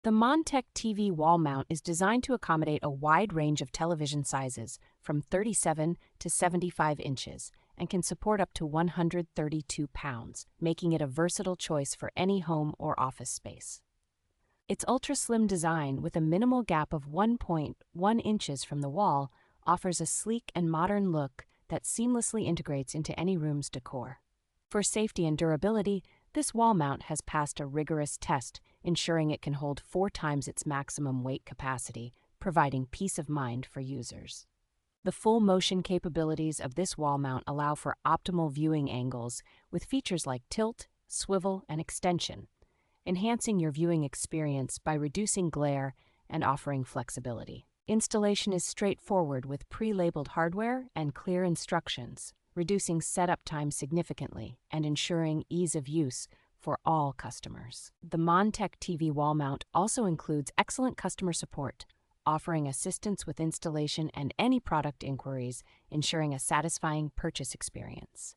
The montek TV wall mount is designed to accommodate a wide range of television sizes, from 37 to 75 inches, and can support up to 132 pounds, making it a versatile choice for any home or office space. Its ultra-slim design, with a minimal gap of 1.1 inches from the wall, offers a sleek and modern look that seamlessly integrates into any room's decor. For safety and durability, this wall mount has passed a rigorous test, ensuring it can hold 4 times its maximum weight capacity, providing peace of mind for users. The full motion capabilities of this wall mount allow for optimal viewing angles with features like tilt, swivel, and extension, enhancing your viewing experience by reducing glare and offering flexibility. Installation is straightforward with pre-labeled hardware and clear instructions, reducing setup time significantly and ensuring ease of use for all customers. The montek TV wall mount also includes excellent customer support, offering assistance with installation and any product inquiries, ensuring a satisfying purchase experience.